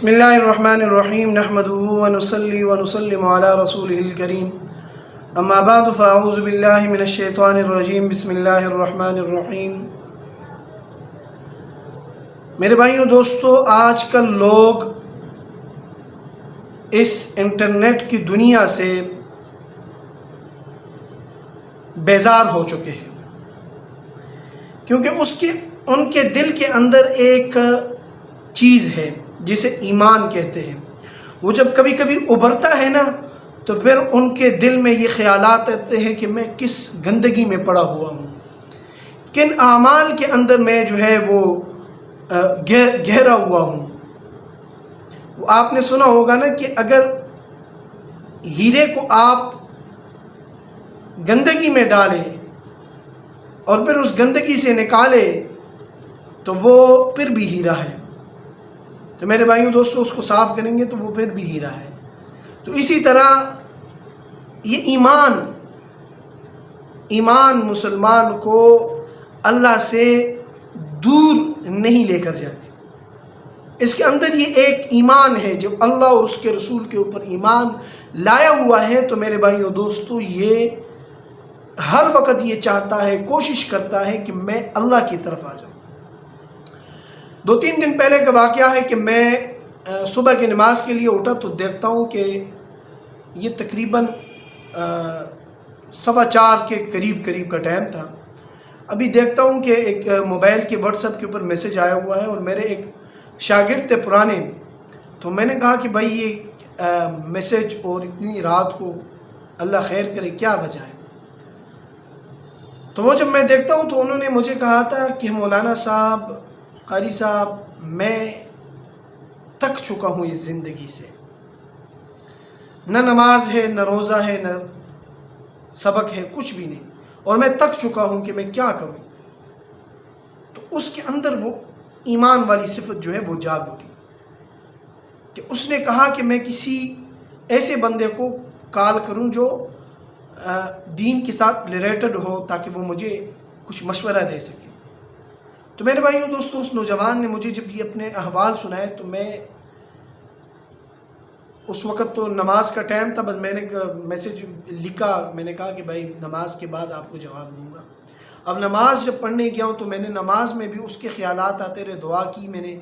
بسم اللہ الرحمن الرحیم نحمده ونصلی ونسلم علی رسولہ الکریم اما بعد فاعوذ باللہ من الشیطان الرجیم بسم اللہ الرحمن الرحیم۔ میرے بھائیوں دوستو، آج کل لوگ اس انٹرنیٹ کی دنیا سے بیزار ہو چکے ہیں، کیونکہ ان کے دل کے اندر ایک چیز ہے جسے ایمان کہتے ہیں۔ وہ جب کبھی کبھی ابھرتا ہے نا، تو پھر ان کے دل میں یہ خیالات آتے ہیں کہ میں کس گندگی میں پڑا ہوا ہوں، کن اعمال کے اندر میں جو ہے وہ گہرا ہوا ہوں۔ وہ آپ نے سنا ہوگا نا کہ اگر ہیرے کو آپ گندگی میں ڈالیں اور پھر اس گندگی سے نکالے تو وہ پھر بھی ہیرا ہے۔ تو میرے بھائیوں دوستو، اس کو صاف کریں گے تو وہ پھر بھی ہیرا ہے۔ تو اسی طرح یہ ایمان مسلمان کو اللہ سے دور نہیں لے کر جاتی۔ اس کے اندر یہ ایک ایمان ہے جو اللہ اور اس کے رسول کے اوپر ایمان لایا ہوا ہے۔ تو میرے بھائیوں دوستو، یہ ہر وقت یہ چاہتا ہے، کوشش کرتا ہے کہ میں اللہ کی طرف آ جاؤں۔ 2-3 دن پہلے کا واقعہ ہے کہ میں صبح کی نماز کے لیے اٹھا تو دیکھتا ہوں کہ یہ تقریباً 4:15 کے قریب کا ٹائم تھا۔ ابھی دیکھتا ہوں کہ ایک موبائل کے واٹس ایپ کے اوپر میسج آیا ہوا ہے، اور میرے ایک شاگرد تھے پرانے، تو میں نے کہا کہ بھائی یہ میسج اور اتنی رات کو اللہ خیر کرے، کیا وجہ ہے؟ تو وہ جب میں دیکھتا ہوں تو انہوں نے مجھے کہا تھا کہ مولانا صاحب، قاری صاحب، میں تھک چکا ہوں اس زندگی سے، نہ نماز ہے، نہ روزہ ہے، نہ سبق ہے، کچھ بھی نہیں، اور میں تھک چکا ہوں کہ میں کیا کروں۔ تو اس کے اندر وہ ایمان والی صفت جو ہے وہ جاگ اٹھی کہ اس نے کہا کہ میں کسی ایسے بندے کو کال کروں جو دین کے ساتھ ریلیٹڈ ہو، تاکہ وہ مجھے کچھ مشورہ دے سکے۔ تو میرے بھائیوں دوستو، اس نوجوان نے مجھے جب یہ اپنے احوال سنائے تو میں اس وقت تو نماز کا ٹائم تھا، بس میں نے میسج لکھا، میں نے کہا کہ بھائی نماز کے بعد آپ کو جواب دوں گا۔ اب نماز جب پڑھنے گیا ہوں تو میں نے نماز میں بھی اس کے خیالات آتے رہے، دعا کی میں نے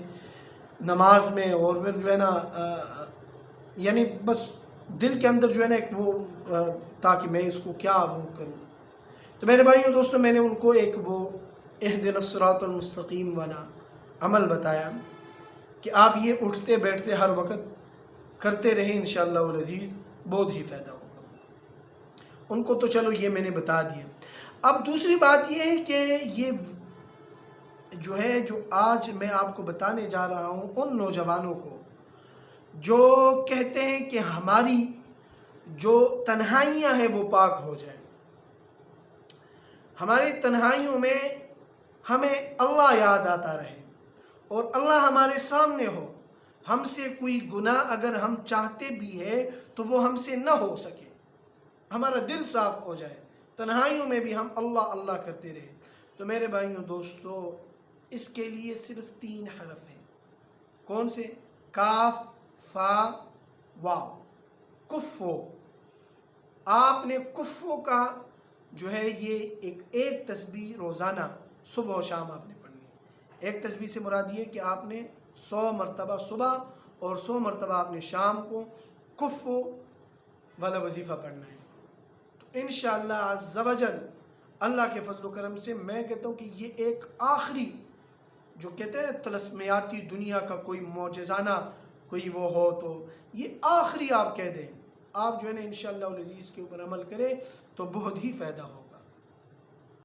نماز میں، اور پھر جو ہے نا یعنی بس دل کے اندر جو ہے نا ایک وہ تاکہ میں اس کو کیا وہ کروں۔ تو میرے بھائیوں دوستو، میں نے ان کو ایک وہ اہدنا الصراط المستقیم والا عمل بتایا کہ آپ یہ اٹھتے بیٹھتے ہر وقت کرتے رہیں، انشاءاللہ العزیز بہت ہی فائدہ ہوگا۔ ان کو تو چلو یہ میں نے بتا دیا۔ اب دوسری بات یہ ہے کہ یہ جو ہے جو آج میں آپ کو بتانے جا رہا ہوں ان نوجوانوں کو جو کہتے ہیں کہ ہماری جو تنہائیاں ہیں وہ پاک ہو جائیں، ہماری تنہائیوں میں ہمیں اللہ یاد آتا رہے اور اللہ ہمارے سامنے ہو، ہم سے کوئی گناہ اگر ہم چاہتے بھی ہے تو وہ ہم سے نہ ہو سکے، ہمارا دل صاف ہو جائے، تنہائیوں میں بھی ہم اللہ اللہ کرتے رہے۔ تو میرے بھائیوں دوستو، اس کے لیے صرف 3 حرف ہیں۔ کون سے؟ کاف، فا، واو، کفو۔ آپ نے کفو کا جو ہے یہ ایک تسبیح روزانہ صبح و شام آپ نے پڑھنی ہے۔ ایک تسبیح سے مراد یہ کہ آپ نے 100 مرتبہ صبح اور 100 مرتبہ آپ نے شام کو کفو والا وظیفہ پڑھنا ہے۔ تو انشاءاللہ عز و جل اللہ کے فضل و کرم سے میں کہتا ہوں کہ یہ ایک آخری جو کہتے ہیں طلسمیاتی دنیا کا کوئی معجزانہ کوئی وہ ہو، تو یہ آخری آپ کہہ دیں، آپ جو ہے نا انشاءاللہ العزیز کے اوپر عمل کریں تو بہت ہی فائدہ ہو۔